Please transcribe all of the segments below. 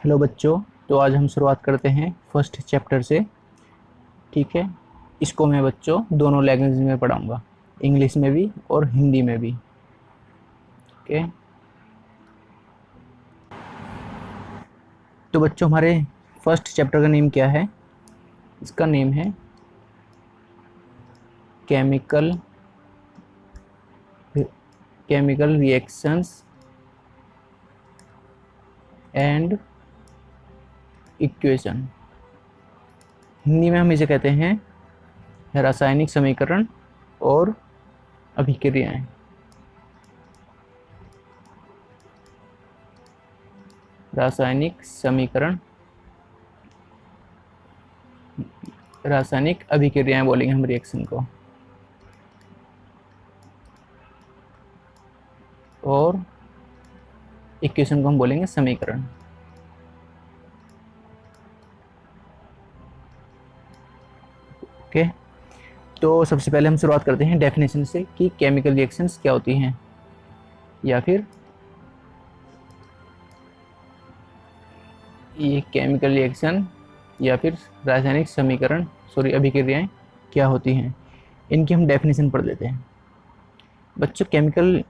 Hello बच्चों। तो आज हम शुरुआत करते हैं फर्स्ट चैप्टर से। ठीक है, इसको मैं बच्चों दोनों लैंग्वेज में पढ़ाऊंगा, इंग्लिश में भी और हिंदी में भी। ओके, तो बच्चों हमारे फर्स्ट चैप्टर का नेम क्या है? इसका नेम है chemical chemical reactions and equation. Hindi में हम इसे कहते हैं रासायनिक समीकरण और अभिक्रियाएं। रासायनिक समीकरण, रासायनिक अभिक्रियाएं बोलेंगे हम रिएक्शन को, और इक्वेशन को हम बोलेंगे समीकरण। ओके, तो सबसे पहले हम शुरुआत करते हैं डेफिनेशन से कि केमिकल रिएक्शंस क्या होती हैं, या फिर ये केमिकल रिएक्शन या फिर रासायनिक समीकरण अभिक्रियाएं क्या होती हैं, इनकी हम डेफिनेशन पढ़ लेते हैं। बच्चों, केमिकल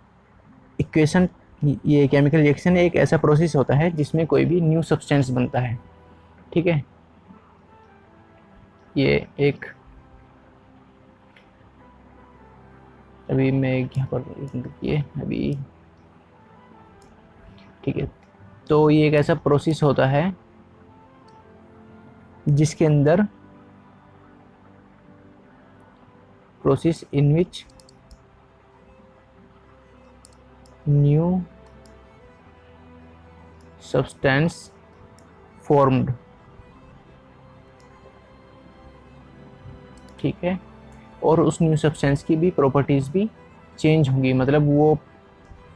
इक्वेशन, ये केमिकल रिएक्शन एक ऐसा प्रोसेस होता है जिसमें कोई भी न्यू सब्सटेंस बनता है। ठीक है, ये एक, अभी मैं यहाँ पर ये अभी, ठीक है, तो ये एक ऐसा प्रोसेस होता है जिसके अंदर process in which new substance formed. ठीक है, और उस न्यू सब्सटेंस की भी प्रॉपर्टीज भी चेंज होंगी। मतलब वो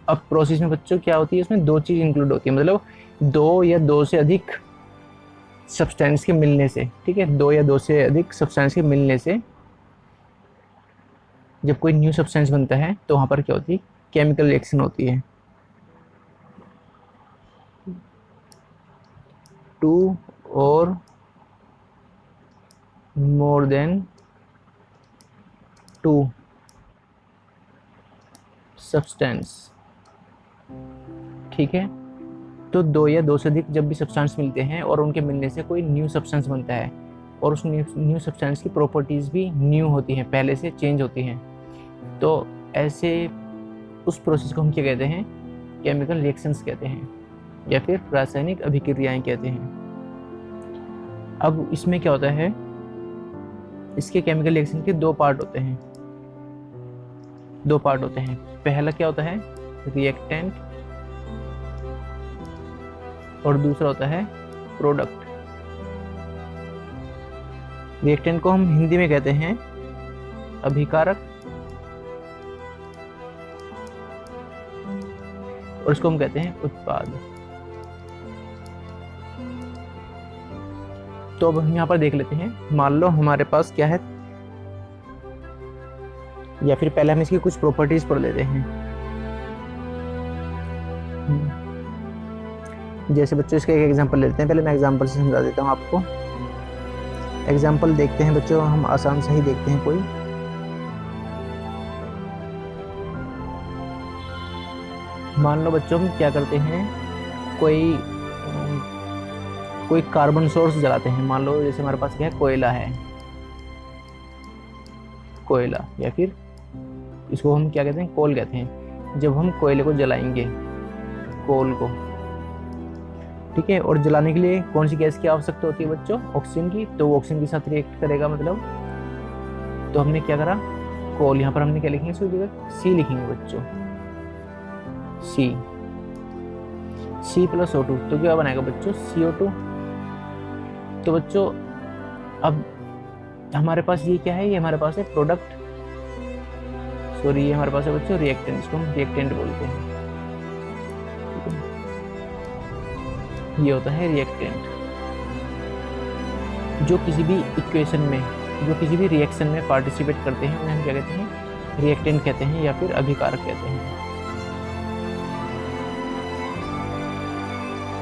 अब प्रोसेस में बच्चों क्या होती है, इसमें दो चीज इंक्लूड होती है, मतलब दो या दो से अधिक सब्सटेंस के मिलने से। ठीक है, दो या दो से अधिक सब्सटेंस के मिलने से जब कोई न्यू सब्सटेंस बनता है तो वहां पर क्या होती है, केमिकल रिएक्शन होती है। टू और मोर देन टू सब्सटेंस। ठीक है, तो दो या दो से अधिक जब भी सब्सटेंस मिलते हैं और उनके मिलने से कोई न्यू सब्सटेंस बनता है, और उस न्यू सब्सटेंस की प्रॉपर्टीज भी न्यू होती हैं, पहले से चेंज होती हैं, तो ऐसे उस प्रोसेस को हम क्या कहते हैं, केमिकल रिएक्शंस कहते हैं, या फिर रासायनिक अभिक्रियाएं कहते हैं। अब इसमें क्या होता है, इसके केमिकल रिएक्शन के दो पार्ट होते हैं। पहला क्या होता है, रिएक्टेंट, और दूसरा होता है प्रोडक्ट। रिएक्टेंट को हम हिंदी में कहते हैं अभिकारक, और इसको हम कहते हैं उत्पाद। तो अब हम यहाँ पर देख लेते हैं, मान लो हमारे पास क्या है, या फिर पहले हम इसकी कुछ प्रॉपर्टीज पढ़ लेते हैं। जैसे बच्चों इसका एक एग्जांपल लेते हैं, पहले मैं एग्जांपल से समझा देता हूँ आपको। एग्जांपल देखते हैं बच्चों, हम आसान से ही देखते हैं कोई। मान लो बच्चों हम क्या करते हैं, कोई कार्बन सोर्स जलाते हैं। मान लो जैसे हमारे पास क्या है, कोयला, या फिर इसको हम क्या कहते हैं, कोल कहते हैं। जब हम कोयले को जलाएंगे, कोल को, ठीक है, और जलाने के लिए कौन सी गैस की आवश्यकता होती है बच्चों, ऑक्सीजन की। तो वो ऑक्सीजन के साथ रिएक्ट करेगा, मतलब तो हमने क्या करा, कोल, यहाँ पर हमने क्या लिखेंगे, इसकी जगह सी लिखेंगे बच्चों, सी प्लस O2, तो क्या बनेगा बच्चों, CO2। तो बच्चों अब हमारे पास ये क्या है, ये हमारे पास है प्रोडक्ट, ये हमारे पास है बच्चों रिएक्टेंट, इसको हम रिएक्टेंट बोलते हैं। ये होता है रिएक्टेंट, जो किसी भी इक्वेशन में, जो किसी भी रिएक्शन में पार्टिसिपेट करते हैं, उन्हें हम क्या कहते हैं, रिएक्टेंट कहते हैं, या फिर अभिकारक कहते हैं।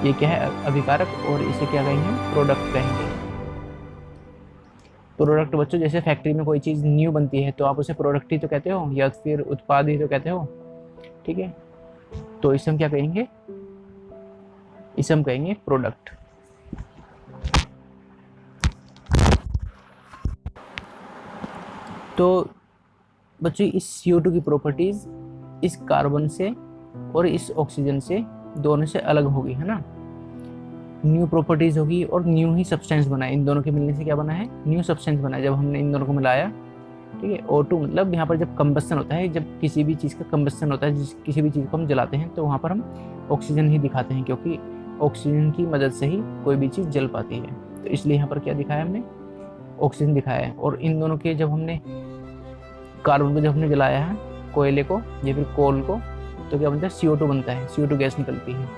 ये क्या है, अभिकारक, और इसे क्या कहेंगे, प्रोडक्ट कहेंगे। प्रोडक्ट बच्चों, जैसे फैक्ट्री में कोई चीज़ न्यू बनती है तो आप उसे प्रोडक्ट ही तो कहते हो, या फिर उत्पाद ही तो कहते हो, ठीक है। तो इसे हम क्या कहेंगे, इसे हम कहेंगे प्रोडक्ट। तो बच्चों इस CO2 की प्रॉपर्टीज इस कार्बन से और इस ऑक्सीजन से, दोनों से अलग होगी, है ना। न्यू प्रॉपर्टीज होगी और न्यू ही सब्सटेंस बना है। इन दोनों के मिलने से क्या बना है, न्यू सब्सटेंस बना है जब हमने इन दोनों को मिलाया, ठीक है। O2 मतलब यहाँ पर जब कंबस्शन होता है, जब किसी भी चीज़ का कंबस्शन होता है, किसी भी चीज़ को हम जलाते हैं, तो वहाँ पर हम ऑक्सीजन ही दिखाते हैं, क्योंकि ऑक्सीजन की मदद से ही कोई भी चीज़ जल पाती है। तो इसलिए यहाँ पर क्या दिखाया हमने, ऑक्सीजन दिखाया है। और इन दोनों के जब हमने कार्बन को जब हमने जलाया है, कोयले को या फिर कोल को, तो क्या बनता है, CO2 बनता है, CO2 गैस निकलती है।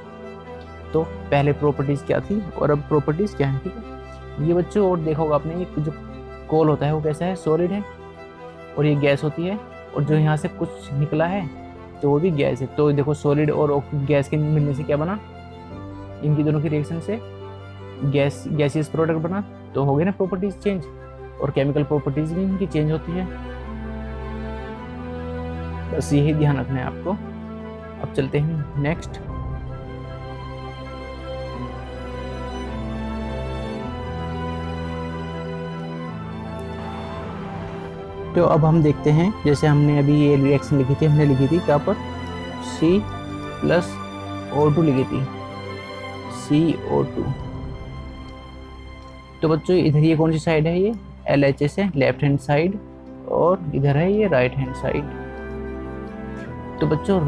तो पहले प्रॉपर्टीज़ क्या थी और अब प्रॉपर्टीज़ क्या है, ठीक है। ये बच्चों और देखा होगा आपने, ये जो कोल होता है वो कैसा है, सॉलिड है, और ये गैस होती है, और जो यहाँ से कुछ निकला है तो वो भी गैस है। तो देखो सॉलिड और गैस के मिलने से क्या बना, इनकी दोनों की रिएक्शन से गैसियस प्रोडक्ट बना। तो हो गए ना प्रॉपर्टीज चेंज, और केमिकल प्रॉपर्टीज भी इनकी चेंज होती है। बस यही ध्यान रखना है आपको। अब चलते हैं नेक्स्ट। तो अब हम देखते हैं, जैसे हमने अभी ये रिएक्शन लिखी थी, हमने लिखी थी क्या पर, C+O2 लिखी थी, CO2। तो बच्चों इधर ये कौन सी साइड है, ये LHS है, लेफ्ट हैंड साइड, और इधर है ये राइट हैंड साइड। तो बच्चों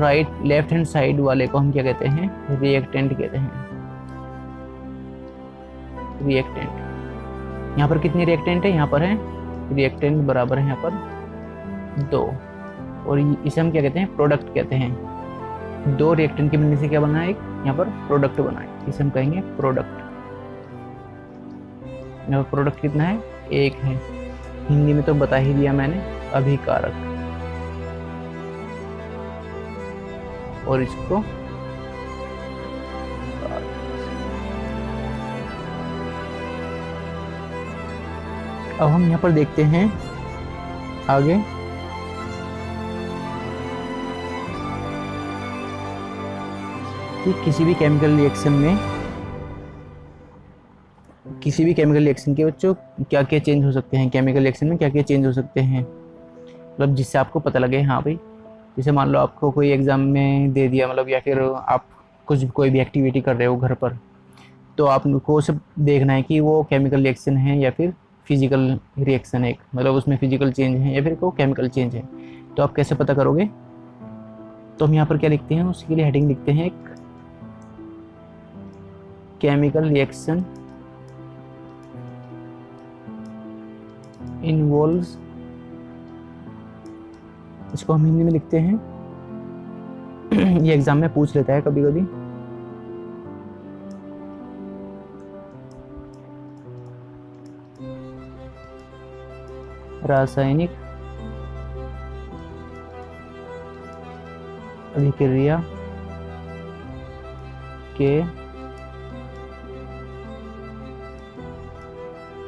लेफ्ट हैंड साइड वाले को हम क्या कहते हैं, रिएक्टेंट कहते हैं, रिएक्टेंट। यहाँ पर कितनी रिएक्टेंट है, यहाँ पर है रिएक्टेंट बराबर है यहाँ पर 2, और इसे हम क्या कहते हैं, प्रोडक्ट कहते हैं। 2 रिएक्टेंट के मिलने से क्या बना है, एक यहाँ पर प्रोडक्ट बना है, इसे हम कहेंगे प्रोडक्ट। यहाँ पर प्रोडक्ट कितना है, 1 है। हिंदी में तो बता ही दिया मैंने, अभिकारक। और इसको अब हम यहाँ पर देखते हैं आगे, कि किसी भी केमिकल रिएक्शन के बच्चों क्या क्या चेंज हो सकते हैं, केमिकल रिएक्शन में क्या क्या चेंज हो सकते हैं, मतलब जिससे आपको पता लगे, हाँ भाई। जैसे मान लो आपको कोई एग्ज़ाम में दे दिया, मतलब या फिर आप कोई भी एक्टिविटी कर रहे हो घर पर, तो आपको सब देखना है कि वो केमिकल रिएक्शन है या फिर फिजिकल रिएक्शन है, मतलब उसमें फिजिकल चेंज है या फिर को केमिकल चेंज है। तो आप कैसे पता करोगे, तो हम यहाँ पर क्या लिखते हैं, उसके लिए हेडिंग लिखते हैं, एक केमिकल रिएक्शन इन्वॉल्व्स, इसको हम हिंदी में लिखते हैं, ये एग्जाम में पूछ लेता है कभी कभी। रासायनिक अभिक्रिया के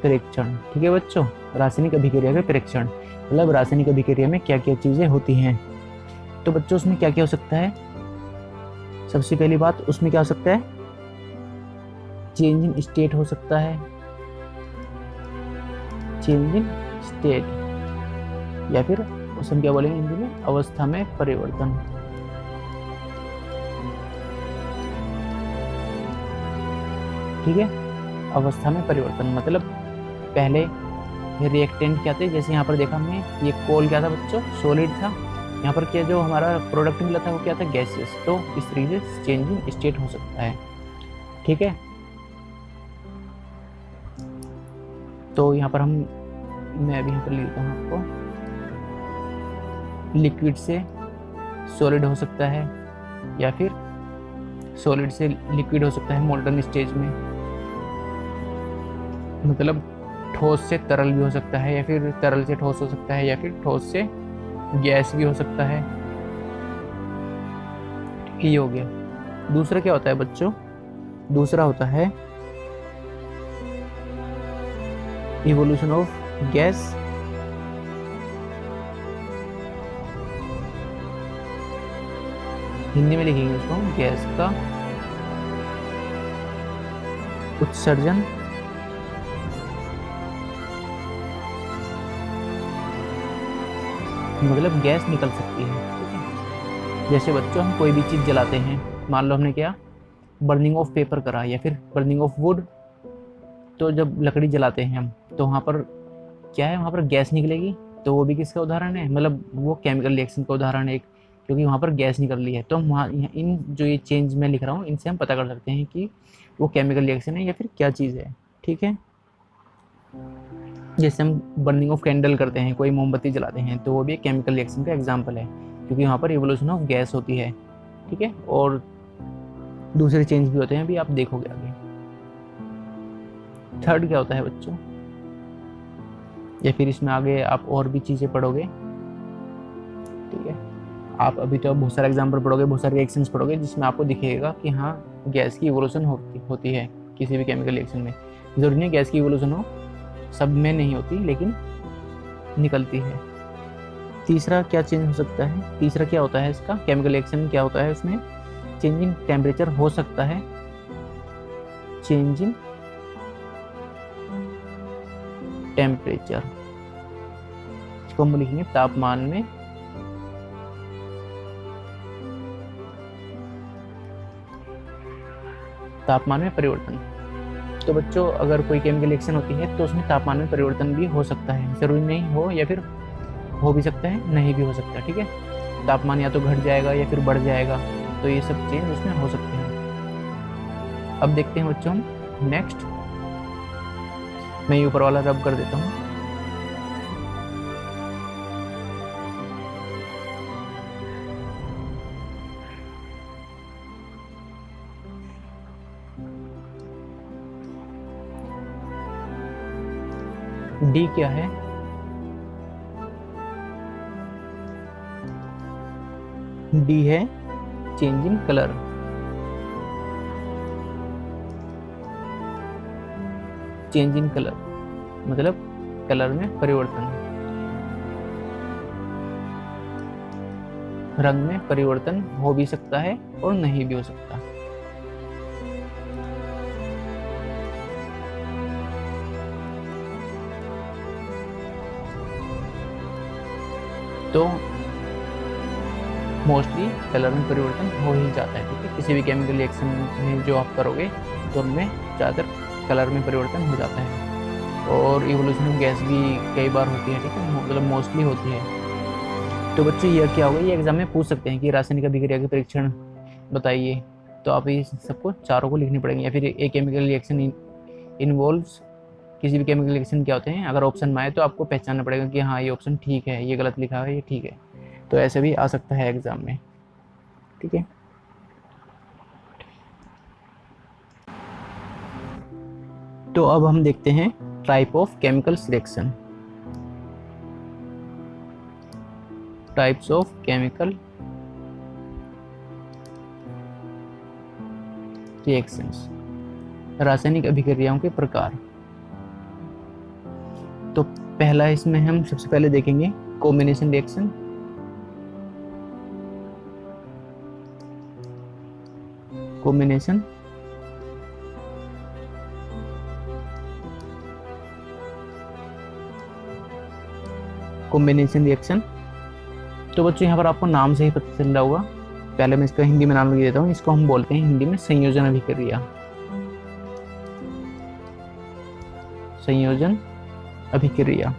परीक्षण, ठीक है बच्चों, रासायनिक अभिक्रिया के परीक्षण, मतलब रासायनिक अभिक्रिया में क्या क्या चीजें होती हैं। तो बच्चों उसमें क्या क्या हो सकता है, सबसे पहली बात उसमें क्या हो सकता है, चेंज इन स्टेट हो सकता है, चेंज इन स्टेट, या फिर उसे हम क्या बोलेंगे हिंदी में, अवस्था में परिवर्तन। ठीक है, अवस्था में परिवर्तन मतलब पहले रिएक्टेंट क्या थे, जैसे यहाँ पर देखा हमने, ये कोल क्या था बच्चों, सॉलिड था। यहाँ पर क्या जो हमारा प्रोडक्ट मिला था वो क्या था, गैसेस। तो इस तरीके से चेंज इन स्टेट हो सकता है। ठीक है, तो यहाँ पर मैं अभी यहाँ पर लिखता हूँ आपको, लिक्विड से सॉलिड हो सकता है या फिर सॉलिड से लिक्विड हो सकता है मोल्टन स्टेज में, मतलब ठोस से तरल भी हो सकता है, या फिर तरल से ठोस हो सकता है, या फिर ठोस से गैस भी हो सकता है। ये हो गया। दूसरा क्या होता है बच्चों, दूसरा होता है इवोल्यूशन ऑफ गैस, हिंदी में लिखेंगे उसको गैस का उत्सर्जन, मतलब गैस निकल सकती है। ठीक है, जैसे बच्चों हम कोई भी चीज़ जलाते हैं, मान लो हमने क्या बर्निंग ऑफ पेपर करा या फिर बर्निंग ऑफ वुड, तो जब लकड़ी जलाते हैं हम तो वहाँ पर क्या है, वहाँ पर गैस निकलेगी, तो वो भी किसका उदाहरण है, मतलब वो केमिकल रिएक्शन का उदाहरण है एक, क्योंकि वहाँ पर गैस निकल रही है। तो हम वहाँ इन जो ये चेंज मैं लिख रहा हूँ इनसे हम पता कर सकते हैं कि वो केमिकल रिएक्शन है या फिर क्या चीज़ है। ठीक है, जैसे हम बर्निंग ऑफ कैंडल करते हैं, कोई मोमबत्ती जलाते हैं, तो वो भी एक केमिकल रिएक्शन का एग्जाम्पल है, क्योंकि वहाँ पर इवोल्यूशन ऑफ गैस होती है। ठीक है, और दूसरे चेंज भी होते हैं, अभी आप देखोगे आगे। थर्ड क्या होता है बच्चों, या फिर इसमें आगे आप और भी चीज़ें पढ़ोगे। ठीक है, आप अभी तो बहुत सारे एग्जाम्पल पढ़ोगे, बहुत सारे रिएक्शंस पढ़ोगे, जिसमें आपको दिखेगा कि हाँ गैस की इवोल्यूशन होती है किसी भी केमिकल रिएक्शन में। जरूरी नहीं गैस की इवोल्यूशन हो, सब में नहीं होती लेकिन निकलती है। तीसरा क्या चेंज हो सकता है, तीसरा क्या होता है इसका केमिकल रिएक्शन क्या होता है, उसमें चेंजिंग टेम्परेचर हो सकता है, चेंजिंग टेम्परेचर, इसको हम लिखेंगे तापमान में परिवर्तन। तो बच्चों अगर कोई केमिकल रिएक्शन होती है तो उसमें तापमान में परिवर्तन भी हो सकता है, जरूरी नहीं हो, या फिर हो भी सकता है नहीं भी हो सकता। ठीक है, तापमान या तो घट जाएगा या फिर बढ़ जाएगा, तो ये सब चेंज उसमें हो सकते हैं। अब देखते हैं बच्चों हम नेक्स्ट, मैं ये ऊपर वाला रब कर देता हूँ। डी क्या है, डी है change in colour, change in colour मतलब कलर में परिवर्तन, रंग में परिवर्तन हो भी सकता है और नहीं भी हो सकता। तो मोस्टली कलर में परिवर्तन हो ही जाता है। ठीक है, किसी भी केमिकल रिएक्शन में जो आप करोगे तो उनमें ज़्यादातर कलर में परिवर्तन हो जाता है, और इवोल्यूशन ऑफ गैस भी कई बार होती है। ठीक है, मतलब मोस्टली होती है। तो बच्चों ये क्या होगा, ये एग्जाम में पूछ सकते हैं कि रासायनिक अभिक्रिया के परीक्षण बताइए, तो आप ये सबको चारों को लिखनी पड़ेंगे, या फिर एक केमिकल रिएक्शन इन्वॉल्व्स, किसी भी केमिकल रिएक्शन क्या होते हैं, अगर ऑप्शन में आए तो आपको पहचानना पड़ेगा कि हाँ ये ऑप्शन ठीक है, ये गलत लिखा है, ये ठीक है। तो ऐसे भी आ सकता है एग्जाम में। ठीक है, तो अब हम देखते हैं type of chemical reaction, types of chemical reactions, रासायनिक अभिक्रियाओं के प्रकार। तो पहला इसमें हम सबसे पहले देखेंगे combination reaction. Combination combination reaction, तो बच्चों यहाँ पर आपको नाम से ही पता चल रहा होगा। पहले मैं इसका हिंदी में नाम लिख देता हूँ, इसको हम बोलते हैं हिंदी में संयोजन अभिक्रिया, संयोजन अभिक्रिया।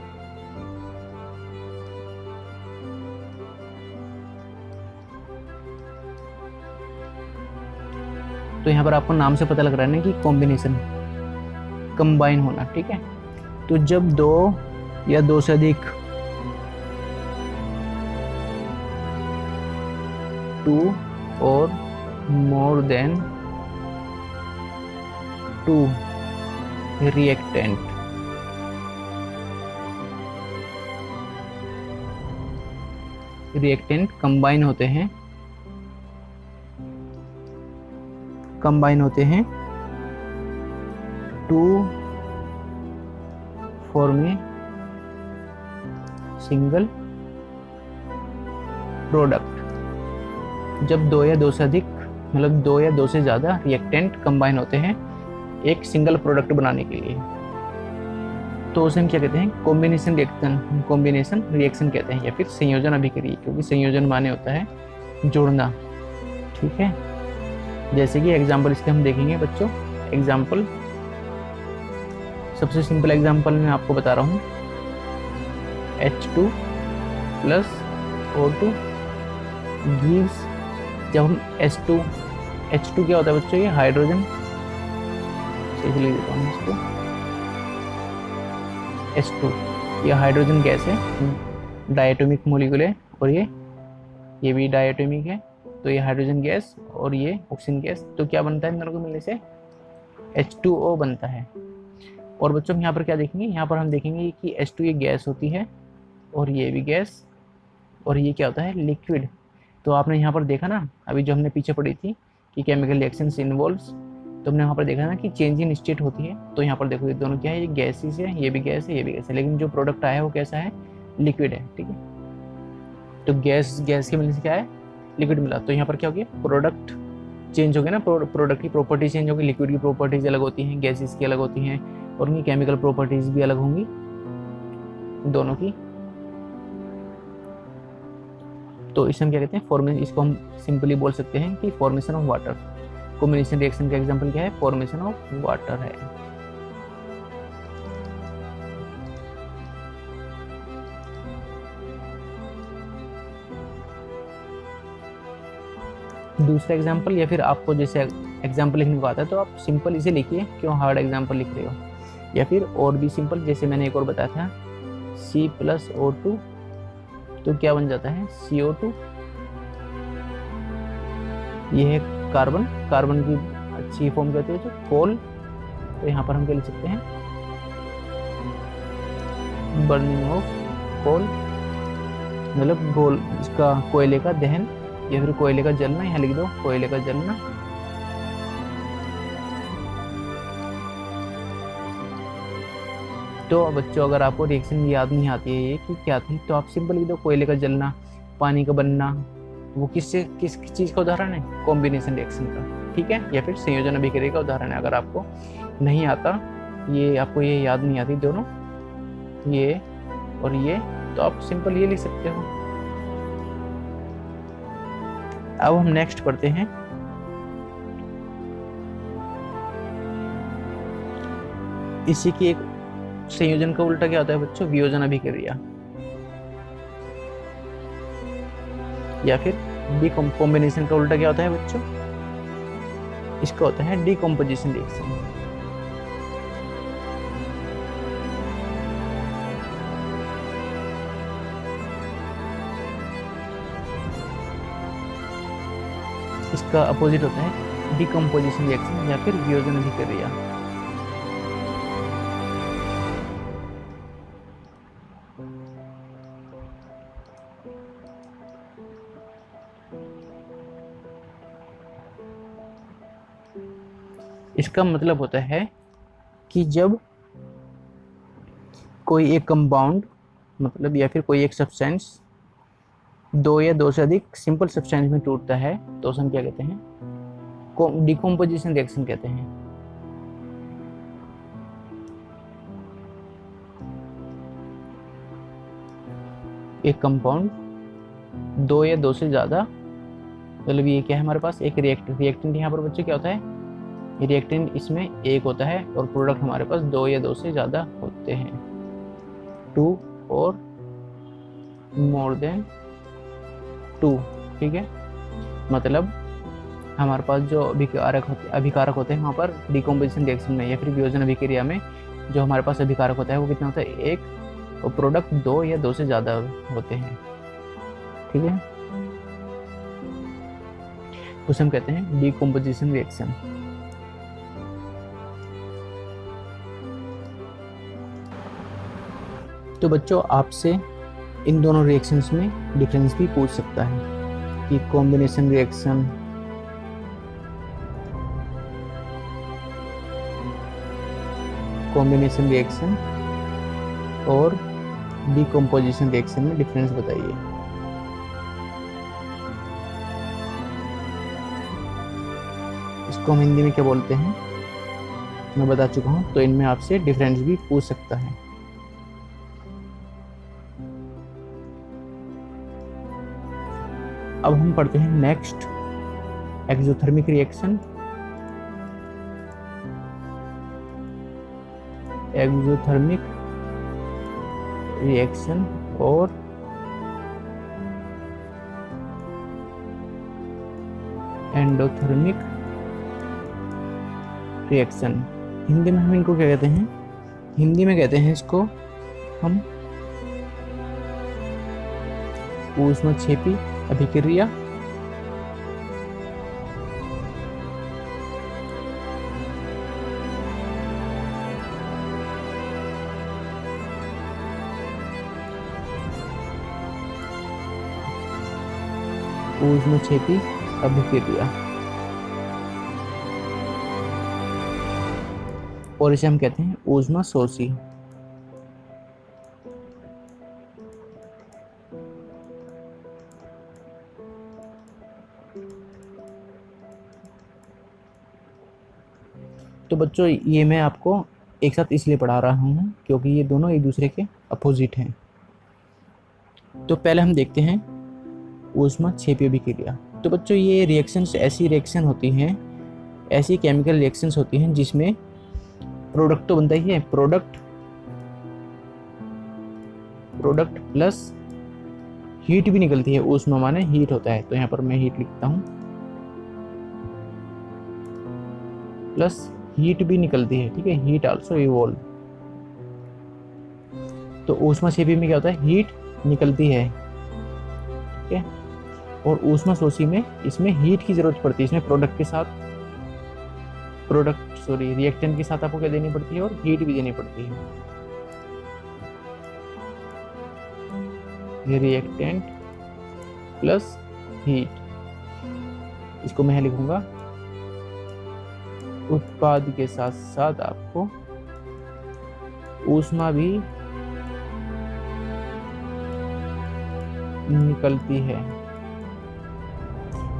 तो यहाँ पर आपको नाम से पता लग रहा है ना कि कॉम्बिनेशन, कंबाइन होना। ठीक है, तो जब दो या दो से अधिक, टू और more than two reactant combine होते हैं to form a single product. जब दो या दो से अधिक मतलब दो या दो से ज़्यादा रिएक्टेंट कंबाइन होते हैं एक सिंगल प्रोडक्ट बनाने के लिए, तो उसे हम क्या कहते हैं? कॉम्बिनेशन रिएक्शन कहते हैं, या फिर संयोजन अभिक्रिया, क्योंकि संयोजन माने होता है जोड़ना। ठीक है, जैसे कि एग्जाम्पल इसके हम देखेंगे बच्चों। एग्जाम्पल, सबसे सिंपल एग्जाम्पल मैं आपको बता रहा हूँ। H2 प्लस O2 गिव्स, जब हम H2 क्या होता है बच्चों? ये हाइड्रोजन, लिख देता हूँ इसको, H2 ये हाइड्रोजन गैस है, डायटोमिक मॉलिक्यूल है, और ये भी डायटोमिक है। तो ये हाइड्रोजन गैस और ये ऑक्सीजन गैस, तो क्या बनता है इन दोनों को मिलने से? H2O बनता है। और बच्चों हम यहाँ पर क्या देखेंगे? यहाँ पर हम देखेंगे कि H2 ये गैस होती है, और ये भी गैस, और ये क्या होता है? लिक्विड। तो आपने यहाँ पर देखा ना, अभी जो हमने पीछे पढ़ी थी कि केमिकल रिएक्शंस इन्वॉल्व्स, तो हमने वहाँ पर देखा ना कि चेंज इन स्टेट होती है। तो यहाँ पर देखो ये दोनों क्या है? ये गैसेस है, ये भी गैस है, ये भी गैस है, लेकिन जो प्रोडक्ट आया है वो कैसा है? लिक्विड है। ठीक है, तो गैस के मिलने से क्या है? लिक्विड मिला। तो यहाँ पर क्या हो गया? प्रोडक्ट चेंज हो गया ना, प्रोडक्ट की प्रॉपर्टी चेंज होगी। लिक्विड की प्रॉपर्टीज अलग होती हैं, गैसेस की अलग होती हैं, और उनकी केमिकल प्रॉपर्टीज भी अलग होंगी दोनों की। तो इसे हम क्या कहते हैं? फॉर्मेशन। इसको हम सिंपली बोल सकते हैं कि formation of water. Combination reaction का एग्जांपल क्या है? फॉर्मेशन ऑफ वाटर है। दूसरा एग्जांपल, या फिर आपको जैसे एग्जांपल लिखने को आता है तो आप सिंपल इसे लिखिए, क्यों हार्ड एग्जांपल लिख रहे हो? या फिर और भी सिंपल, जैसे मैंने एक और बताया था, C प्लस O2, तो क्या बन जाता है? CO2। ये है कार्बन की अच्छी फॉर्म कहते हैं जो कोल। तो यहाँ पर हम क्या लिख सकते हैं? बर्निंग ऑफ कोल, मतलब गोल, इसका कोयले का दहन या फिर कोयले का जलना। यहाँ लिख दो कोयले का जलना। तो बच्चों अगर आपको रिएक्शन याद नहीं आती है ये कि क्या थी, तो आप सिंपल लिख दो कोयले का जलना, पानी का बनना। वो किस चीज़ का उदाहरण है? कॉम्बिनेशन रिएक्शन का। ठीक है, या फिर संयोजन अभिक्रिया का उदाहरण है। अगर आपको नहीं आता, ये आपको ये याद नहीं आती दोनों, ये और ये, तो आप सिंपल ये लिख सकते हो। अब हम नेक्स्ट पढ़ते हैं। इसी की एक संयोजन का उल्टा क्या होता है बच्चों? वियोजन अभिक्रिया, या फिर कॉम्बिनेशन का उल्टा क्या होता है बच्चों? इसका होता है डीकम्पोजिशन रिएक्शन। इसका अपोजिट होता है डीकम्पोजिशन रिएक्शन या फिर वियोजन अभिक्रिया। इसका मतलब होता है कि जब कोई एक कंपाउंड मतलब या फिर कोई एक सब्सटेंस दो या दो से अधिक सिंपल सब्सटेंस में टूटता है तो उसे हम क्या कहते हैं? डिकम्पोजिशन रिएक्शन कहते हैं। एक कंपाउंड दो या दो से ज्यादा, मतलब ये क्या है हमारे पास? एक रिएक्टेंट यहाँ पर बच्चे क्या होता है? रिएक्टेंट इसमें एक होता है और प्रोडक्ट हमारे पास दो या दो से ज़्यादा होते हैं, 2 और मोर देन 2। ठीक है, मतलब हमारे पास जो अभिकारक होते हैं वहाँ पर डिकम्पोजिशन रिएक्शन में या फिर वियोजन अभिक्रिया में जो हमारे पास अभिकारक होता है वो कितना होता है? 1, और प्रोडक्ट 2 या 2 से ज़्यादा होते हैं। ठीक है, उसे हम कहते हैं डिकम्पोजिशन रिएक्शन। तो बच्चों आपसे इन दोनों रिएक्शंस में डिफरेंस भी पूछ सकता है कि कॉम्बिनेशन रिएक्शन कॉम्बिनेशन रिएक्शन और डिकम्पोजिशन रिएक्शन में डिफरेंस बताइए। इसको हम हिंदी में क्या बोलते हैं मैं बता चुका हूँ, तो इनमें आपसे डिफरेंस भी पूछ सकता है। अब हम पढ़ते हैं next exothermic reaction. Exothermic reaction और एंडोथर्मिक रिएक्शन। हिंदी में हम इनको क्या कहते हैं? हिंदी में कहते हैं इसको हम ऊष्मक्षेपी अभिक्रिया, ऊष्मक्षेपी अभिक्रिया, और इसे हम कहते हैं ऊष्माशोषी। तो बच्चों ये मैं आपको एक साथ इसलिए पढ़ा रहा हूँ क्योंकि ये दोनों एक दूसरे के अपोजिट हैं। तो पहले हम देखते हैं ऊष्माक्षेपी अभिक्रिया। तो बच्चों ये रिएक्शंस ऐसी रिएक्शन होती हैं, ऐसी केमिकल रिएक्शंस होती हैं जिसमें प्रोडक्ट तो बनता ही है, प्रोडक्ट प्लस हीट भी निकलती है। ऊष्मा माने हीट होता है, तो यहाँ पर मैं हीट लिखता हूँ, प्लस हीट भी निकलती है। ठीक है, हीट आल्सो इवॉल्व। तो ऊष्माक्षेपी में क्या होता है? हीट निकलती है। ठीक है, और ऊष्माशोषी में इसमें हीट की जरूरत पड़ती है। इसमें रिएक्टेंट के साथ आपको क्या देनी पड़ती है और हीट भी देनी पड़ती है। ये रिएक्टेंट प्लस हीट, इसको मैं लिखूंगा उत्पाद के साथ साथ आपको ऊष्मा भी निकलती है,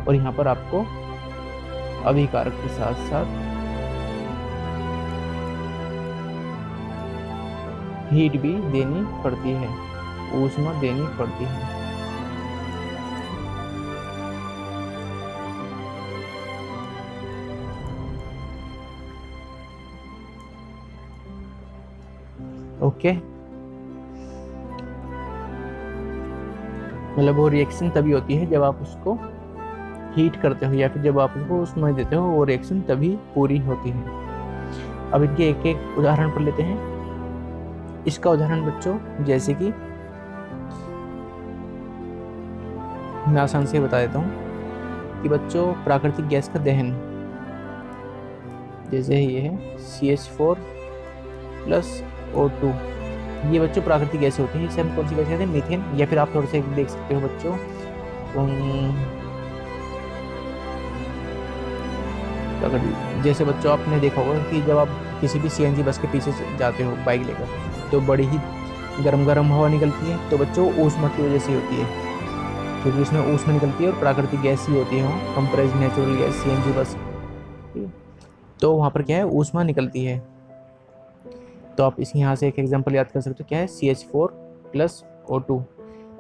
और यहाँ पर आपको अभिकारक के साथ साथ हीट भी देनी पड़ती है, ऊष्मा देनी पड़ती है। ओके, मतलब वो रिएक्शन तभी होती है जब आप उसको हीट करते हो या फिर जब आप उसको ऊष्मा देते हो, वो रिएक्शन तभी पूरी होती है। अब इनके एक एक उदाहरण पढ़ लेते हैं। इसका उदाहरण बच्चों जैसे कि मैं आसान से बता देता हूँ कि बच्चों प्राकृतिक गैस का दहन, जैसे ये है CH4 प्लस O2, ये बच्चों प्राकृतिक गैस होती है। इसे हम कौन सी गैस कहते हैं? मीथेन। या फिर आप थोड़े से देख सकते हो बच्चों, जैसे बच्चों आपने देखा होगा कि जब आप किसी भी CNG बस के पीछे जाते हो बाइक लेकर, तो बड़ी ही गरम गरम हवा निकलती है। तो बच्चों ऊष्मा की वजह से होती है, क्योंकि उसमें ऊष्मा निकलती है और प्राकृतिक गैस ही होती है वहाँ, कंप्रेस्ड नेचुरल गैस CNG बस। तो वहाँ पर क्या है? ऊष्मा निकलती है। तो आप इस यहाँ से एक एग्जांपल याद कर सकते हो, क्या है? CH4 plus O2।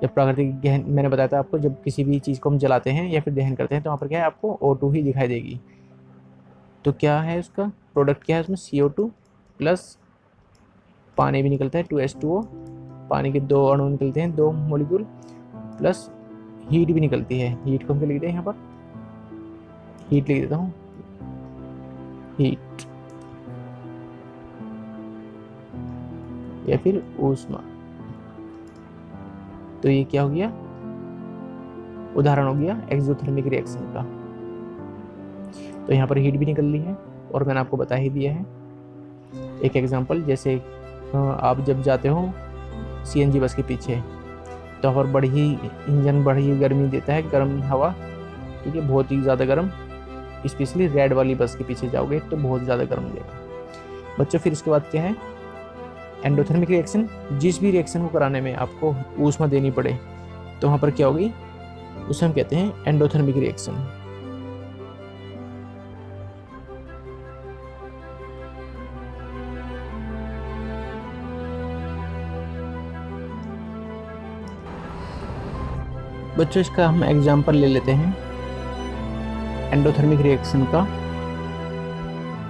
जब प्राकृतिक गहन, मैंने बताया था आपको, जब किसी भी चीज़ को हम जलाते हैं या फिर दहन करते हैं तो वहाँ पर क्या है? आपको O2 ही दिखाई देगी। तो क्या है उसका प्रोडक्ट? क्या है उसमें? CO2 प्लस पानी भी निकलता है 2H2O, पानी के 2 अणु निकलते हैं, 2 मॉलिक्यूल, प्लस हीट भी निकलती है। हीट को हम क्या लिखते हैं? यहाँ पर हीट लिख देता हूँ, हीट या फिर ऊष्मा। तो ये क्या हो गया? उदाहरण हो गया एक्सोथर्मिक रिएक्शन का। तो यहाँ पर हीट भी निकल रही है और मैंने आपको बता ही दिया है एक एग्जांपल। जैसे आप जब जाते हो CNG बस के पीछे, तो वहाँ पर इंजन बड़ी गर्मी देता है, गर्म हवा। ठीक है, बहुत ही ज़्यादा गर्म। स्पेशली रेड वाली बस के पीछे जाओगे तो बहुत ज़्यादा गर्म देगा। बच्चों फिर इसके बाद क्या है, एंडोथर्मिक रिएक्शन। जिस भी रिएक्शन को कराने में आपको ऊष्मा देनी पड़े तो वहाँ पर क्या होगी, उसे हम कहते हैं एंडोथर्मिक रिएक्शन। बच्चों इसका हम एग्जाम्पल ले लेते हैं एंडोथर्मिक रिएक्शन का,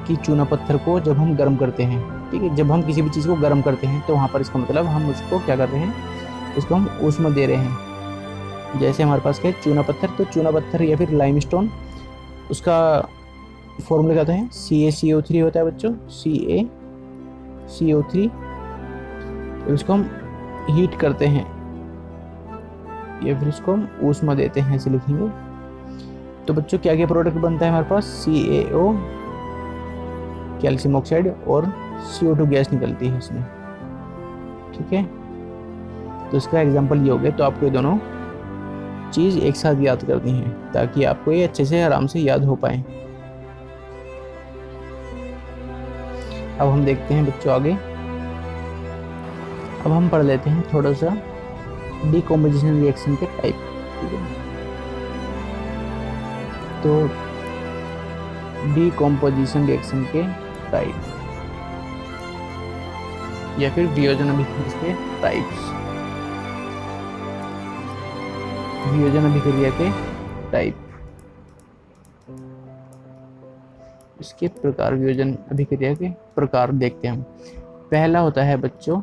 कि चूना पत्थर को जब हम गर्म करते हैं, ठीक है, जब हम किसी भी चीज़ को गर्म करते हैं तो वहाँ पर इसका मतलब हम उसको क्या कर रहे हैं, इसको हम ऊष्मा दे रहे हैं। जैसे हमारे पास क्या है, चूना पत्थर, तो चूना पत्थर या फिर लाइमस्टोन, उसका फॉर्मूला क्या होता है, CaCO3 होता है बच्चों, CaCO3। इसको हम हीट करते हैं या फिर इसको हम ऊष्मा देते हैं, ऐसे लिखेंगे। तो बच्चों क्या क्या प्रोडक्ट बनता है हमारे पास, CaO, कैल्शियम ऑक्साइड, और CO2 गैस निकलती है इसमें, ठीक है। तो इसका एग्जांपल ये हो गया। तो आपको ये दोनों चीज़ एक साथ याद करनी है ताकि आपको ये अच्छे से आराम से याद हो पाए। अब हम देखते हैं बच्चों आगे। अब हम पढ़ लेते हैं थोड़ा सा डीकम्पोजिशन रिएक्शन के टाइप, ठीक है। तो डीकम्पोजिशन रिएक्शन के टाइप या फिर वियोजन अभिक्रिया के टाइप्स, वियोजन अभिक्रिया के टाइप, इसके प्रकार, वियोजन अभिक्रिया के प्रकार देखते हैं हम। पहला होता है बच्चों,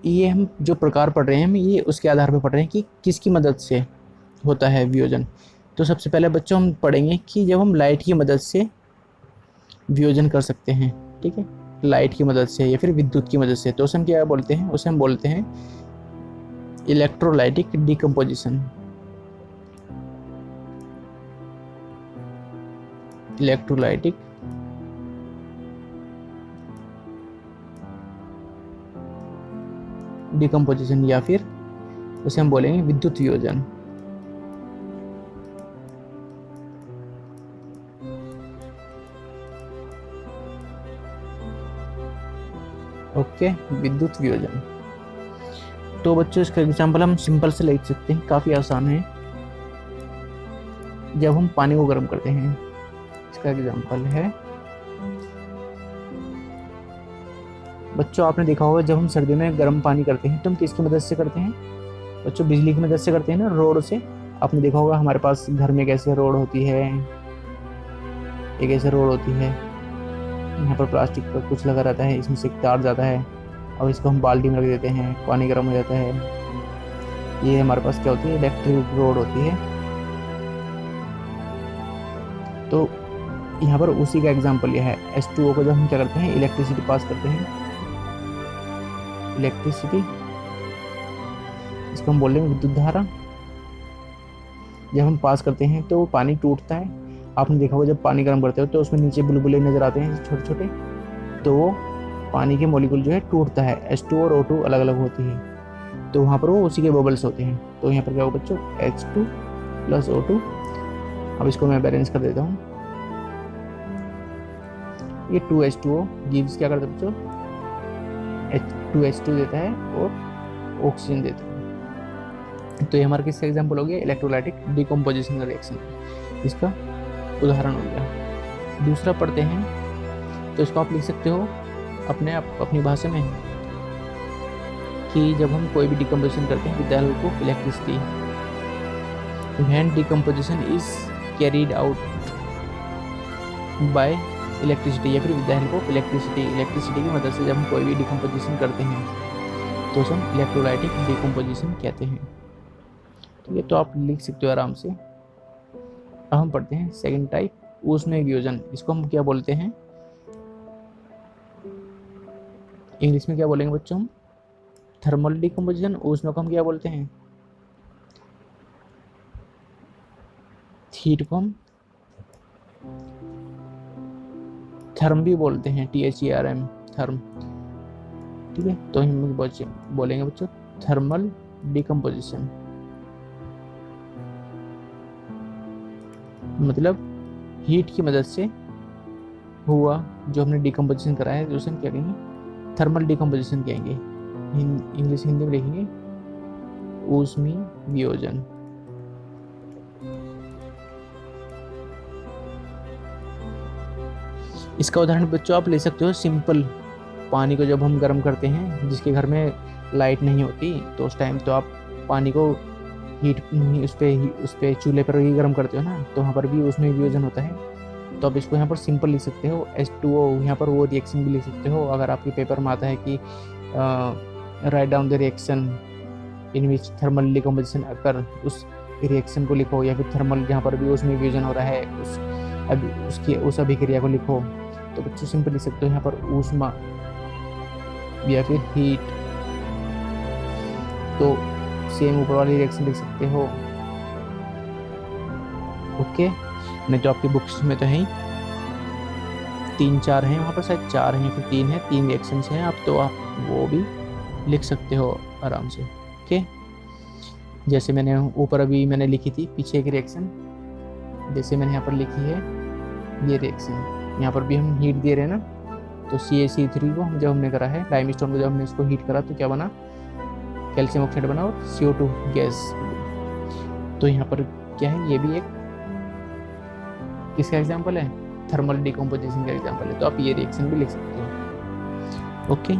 ये हम जो प्रकार पढ़ रहे हैं हम ये उसके आधार पर पढ़ रहे हैं कि किसकी मदद से होता है वियोजन। तो सबसे पहले बच्चों हम पढ़ेंगे कि जब हम लाइट की मदद से वियोजन कर सकते हैं, ठीक है, लाइट की मदद से या फिर विद्युत की मदद से, तो उसे हम क्या बोलते हैं, उसे हम बोलते हैं इलेक्ट्रोलाइटिक डिकम्पोजिशन। इलेक्ट्रोलाइटिक डिकम्पोजिशन या फिर उसे हम बोलेंगे विद्युत वियोजन। ओके, विद्युत वियोजन। तो बच्चों इसका एग्जांपल हम सिंपल से लिख सकते हैं, काफ़ी आसान है। जब हम पानी को गर्म करते हैं, इसका एग्जांपल है बच्चों, आपने देखा होगा जब हम सर्दी में गर्म पानी करते हैं तो हम किसकी मदद से करते हैं बच्चों, बिजली की मदद से करते हैं ना, रोड से। आपने देखा होगा हमारे पास घर में कैसे रोड होती है, एक ऐसे रोड होती है, यहाँ पर प्लास्टिक का कुछ लगा रहता है, इसमें से एक तार जाता है और इसको हम बाल्टी में रख देते हैं, पानी गर्म हो जाता है। ये हमारे पास क्या होती है, इलेक्ट्रिक रोड होती है। तो यहाँ पर उसी का एग्जांपल यह है, H2O को जब हम क्या करते हैं, इलेक्ट्रिसिटी पास करते हैं, इलेक्ट्रिसिटी, इसको हम बोल रहे हैं विद्युत धारा। जब हम पास करते हैं तो पानी टूटता है। आपने देखा होगा जब पानी गर्म करते हो तो उसमें नीचे बुलबुले नजर आते हैं छोटे छोटे, तो वो पानी के मॉलिक्यूल जो है टूटता है, H2 और O2 अलग अलग होती है, तो वहाँ पर वो उसी के बबल्स होते हैं। तो यहाँ पर क्या होगा बच्चों, H2 प्लस O2। अब इसको मैं बैलेंस कर देता हूँ। ये 2H2O गिव्स क्या करता है बच्चों, 2H2 देता है और ऑक्सीजन देता है। तो ये हमारा किसका एग्जाम्पल हो गया, इलेक्ट्रोलाइटिक डिकम्पोजिशन का रिएक्शन, इसका उदाहरण हो गया। दूसरा पढ़ते हैं, तो इसको आप लिख सकते हो अपनी भाषा में कि जब हम कोई भी डिकम्पोजिशन करते हैं with the help of electricity, when decomposition is carried out by electricity या फिर with the help of electricity, electricity की मदद से जब हम कोई भी डिकम्पोजिशन करते हैं तो उसे हम इलेक्ट्रोलाइटिक डिकम्पोजिशन कहते हैं। ठीक है, तो आप लिख सकते हो आराम से। अब हम पढ़ते हैं सेकंड टाइप, ऊष्मीय वियोजन। इसको हम क्या बोलते हैं, इंग्लिश में क्या बोलेंगे बच्चों हम, थर्मल डिकम्पोजिशन। ऊष्मा को हम क्या बोलते हैं, हीट को हम थर्म भी बोलते हैं, THERM, थर्म। ठीक है, तो हम बोलेंगे बच्चों थर्मल डिकम्पोजिशन, मतलब हीट की मदद से हुआ जो हमने डिकम्पोजिशन करा है, तो उसे हम क्या कहेंगे, थर्मल डिकम्पोजिशन कहेंगे। इंग्लिश हिंदी में लिखेंगे ऊष्मीय वियोजन। इसका उदाहरण बच्चों आप ले सकते हो, सिंपल पानी को जब हम गर्म करते हैं, जिसके घर में लाइट नहीं होती, तो उस टाइम तो आप पानी को हीट उस पे चूल्हे पर ही गर्म करते हो ना, तो वहाँ पर भी उसमें वियोजन होता है। तो आप इसको यहाँ पर सिंपल लिख सकते हो H2O, यहाँ पर वो रिएक्शन भी लिख सकते हो। अगर आपके पेपर में आता है कि write down the reaction in which thermal decomposition occur, उस रिएक्शन को लिखो, या फिर थर्मल जहाँ पर भी उसमें वियोजन हो रहा है उस अभिक्रिया को लिखो। तो बच्चों सिंपल लिख सकते हो यहाँ पर ऊष्मा या फिर हीट। तो सेम ऊपर वाली रिएक्शन लिख सकते हो। ओके, नहीं तो आपकी बुक्स में तो है 3-4 हैं, वहाँ पर शायद 4 हैं फिर 3 है, 3 रिएक्शंस हैं आप, तो आप वो भी लिख सकते हो आराम से। ओके, जैसे मैंने ऊपर अभी मैंने लिखी थी पीछे एक रिएक्शन, जैसे मैंने यहाँ पर लिखी है ये रिएक्शन, यहाँ पर भी हम हीट दे रहे हैं ना। तो CaC3 को जब हमने करा है, लाइमस्टोन को जब हमने इसको हीट करा तो क्या बना, कैल्शियम ऑक्साइड बना और CO2 गैस। तो यहाँ पर क्या है, ये भी एक किसका एग्जाम्पल है, थर्मल डिकम्पोजिशन का एग्जाम्पल है। तो आप ये रिएक्शन भी लिख सकते हो। ओके,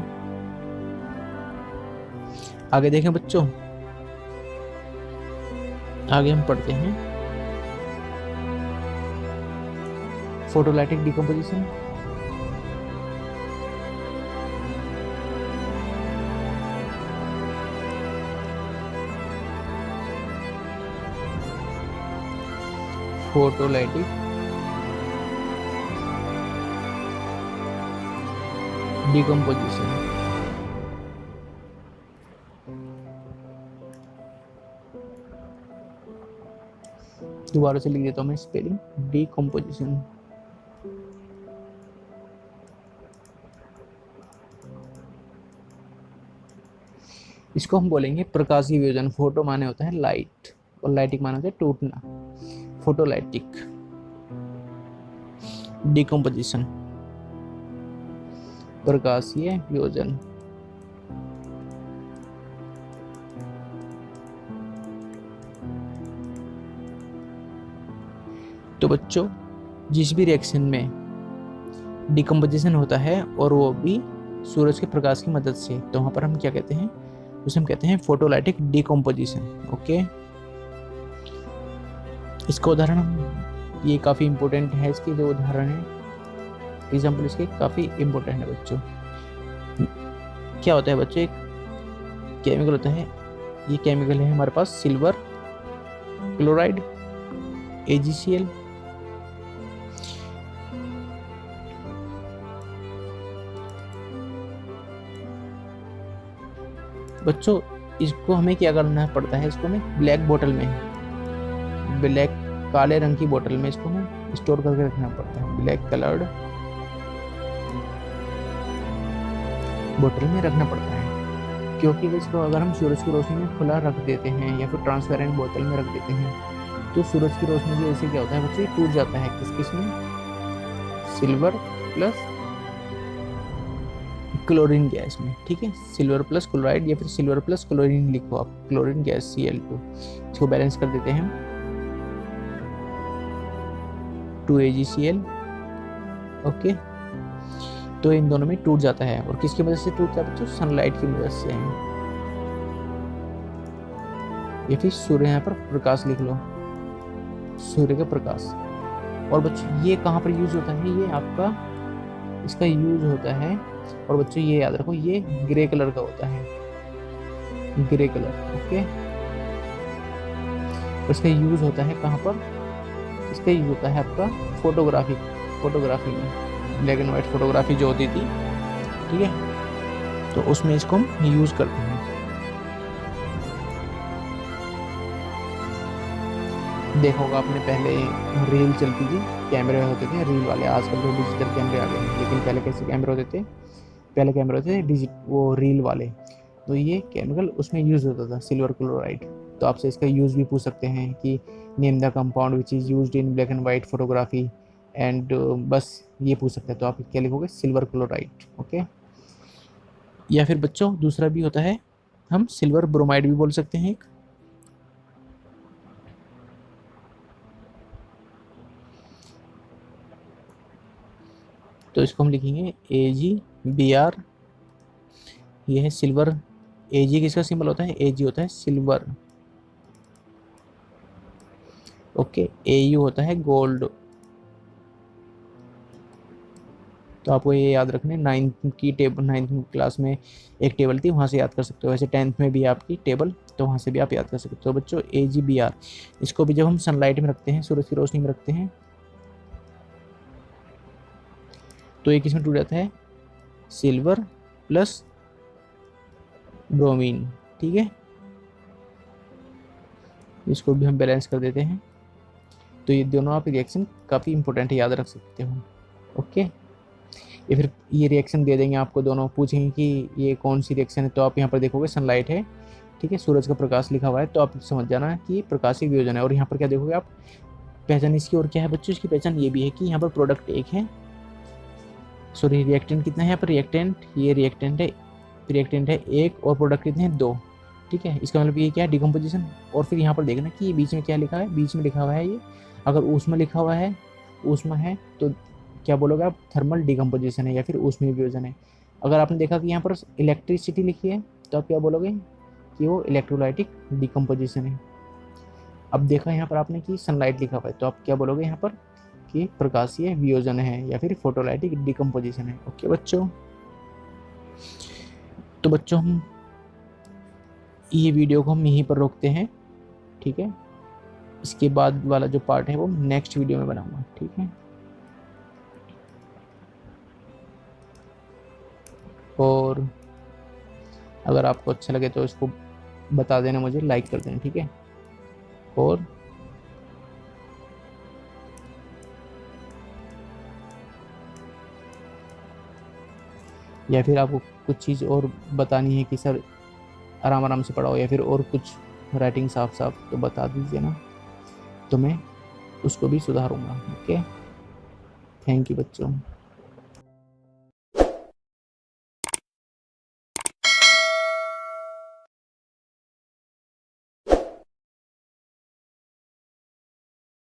आगे देखें बच्चों, आगे हम पढ़ते हैं फोटोलाइटिक डिकम्पोजिशन। फोटोलाइटिक डिकम्पोजिशन, दोबारा से लिख देता हूँ मैं स्पेलिंग, डिकम्पोजिशन। इसको हम बोलेंगे प्रकाशीय वियोजन। फोटो माने होता है लाइट और लाइटिक माने होता है टूटना। फोटोलाइटिक डिकम्पोजिशन, प्रकाशीय वियोजन। तो बच्चों, जिस भी रिएक्शन में डिकम्पोजिशन होता है और वो भी सूरज के प्रकाश की मदद से, तो वहाँ पर हम क्या कहते हैं, उसे हम कहते हैं फोटोलाइटिक डिकम्पोजिशन। ओके, इसका उदाहरण हम, ये काफ़ी इंपॉर्टेंट है, इसके जो उदाहरण है, एग्जाम्पल इसके काफ़ी इंपॉर्टेंट है बच्चों। क्या होता है बच्चों, एक केमिकल होता है, ये केमिकल है हमारे पास सिल्वर क्लोराइड AgCl। बच्चों इसको हमें क्या करना पड़ता है, इसको हमें ब्लैक बोतल में, ब्लैक काले रंग की बोतल में इसको हमें स्टोर करके रखना पड़ता है, ब्लैक कलर्ड बोतल में रखना पड़ता है। क्योंकि इसको अगर हम सूरज की रोशनी में खुला रख देते हैं या फिर ट्रांसपेरेंट बोतल में रख देते हैं, तो सूरज की रोशनी की वजह से क्या होता है बच्चों, टूट जाता है। किस में, सिल्वर प्लस क्लोरीन गैस में। ठीक है, सिल्वर प्लस क्लोराइड या फिर सिल्वर प्लस क्लोरीन लिखो आप, क्लोरीन गैस Cl2, इसको बैलेंस कर देते हैं 2AgCl। ओके, तो इन दोनों में टूट जाता है। और किसकी वजह से टूटता है बच्चों, सनलाइट की वजह से। या फिर सूर्य, यहाँ पर प्रकाश लिख लो, सूर्य का प्रकाश। और बच्चों ये कहाँ पर यूज होता है, ये आपका इसका यूज होता है, और बच्चों ये याद रखो, ये ग्रे कलर का होता है, ग्रे कलर। ओके, इसका यूज होता है कहाँ पर, इसका यूज होता है आपका फोटोग्राफी में, ब्लैक एंड व्हाइट फोटोग्राफी जो होती थी। ठीक है, तो उसमें इसको हम यूज करते हैं। देखा होगा आपने, पहले रील चलती थी, कैमरे होते थे रील वाले, आजकल तो डिजिटल कैमरे आ गए हैं, लेकिन पहले कैसे कैमरे होते थे, पहले कैमरे होते थे वो रील वाले। तो ये केमिकल उसमें यूज होता था, सिल्वर क्लोराइड। तो आपसे इसका यूज भी पूछ सकते हैं कि name the compound which is used in black and white photography, and बस ये पूछ सकता है, तो आप क्या लिखोगे, सिल्वर क्लोराइड। ओके। या फिर बच्चों दूसरा भी होता है, हम सिल्वर ब्रोमाइड भी बोल सकते हैं एक। तो इसको हम लिखेंगे AgBr। ये है सिल्वर। Ag किसका सिंबल होता है, Ag होता है सिल्वर। ओके। Au होता है गोल्ड। तो आपको ये याद रखना है, 9th की टेबल, 9th क्लास में एक टेबल थी, वहाँ से याद कर सकते हो। वैसे 10th में भी आपकी टेबल, तो वहाँ से भी आप याद कर सकते हो। तो बच्चों AgBr, इसको भी जब हम सनलाइट में रखते हैं, सूरज की रोशनी में रखते हैं, तो एक इसमें टूट जाता है सिल्वर प्लस ब्रोमीन। ठीक है, इसको भी हम बैलेंस कर देते हैं। तो ये दोनों आप रिएक्शन काफ़ी इंपॉर्टेंट है, याद रख सकते हो। ओके। या फिर ये रिएक्शन दे देंगे आपको, दोनों पूछेंगे कि ये कौन सी रिएक्शन है, तो आप यहाँ पर देखोगे सनलाइट है, ठीक है, सूरज का प्रकाश लिखा हुआ है, तो आप समझ जाना कि प्रकाशीय वियोजन है। और यहाँ पर क्या देखोगे आप, पहचान इसकी और क्या है बच्चों, इसकी पहचान ये भी है कि यहाँ पर प्रोडक्ट एक है, सॉरी रिएक्टेंट कितना है यहाँ पर, रिएक्टेंट, ये रिएक्टेंट है एक, और प्रोडक्ट कितने हैं, 2। ठीक है, इसका मतलब ये क्या है, डिकम्पोजिशन। और फिर यहाँ पर देखना कि ये बीच में क्या लिखा है, बीच में लिखा हुआ है ये, अगर ऊष्मा लिखा हुआ है, ऊष्मा है, तो क्या बोलोगे आप, थर्मल डिकम्पोजिशन है या फिर ऊष्मीय वियोजन है। अगर आपने देखा कि यहाँ पर इलेक्ट्रिसिटी लिखी है, तो आप क्या बोलोगे कि वो इलेक्ट्रोलाइटिक डिकम्पोजिशन है। अब देखा यहाँ पर आपने कि सनलाइट लिखा हुआ है, तो आप क्या बोलोगे यहाँ पर कि प्रकाशीय वियोजन है या फिर फोटोलाइटिक डिकम्पोजिशन है। ओके बच्चों, तो बच्चों हम ये वीडियो को हम यहीं पर रोकते हैं। ठीक है, इसके बाद वाला जो पार्ट है वो नेक्स्ट वीडियो में बनाऊंगा। ठीक है, और अगर आपको अच्छा लगे तो इसको बता देना, मुझे लाइक कर देना। ठीक है, और या फिर आपको कुछ चीज़ और बतानी है कि सर आराम आराम से पढ़ाओ, या फिर और कुछ राइटिंग साफ साफ, तो बता दीजिए ना, तो मैं उसको भी सुधारूंगा। ओके, थैंक यू बच्चों।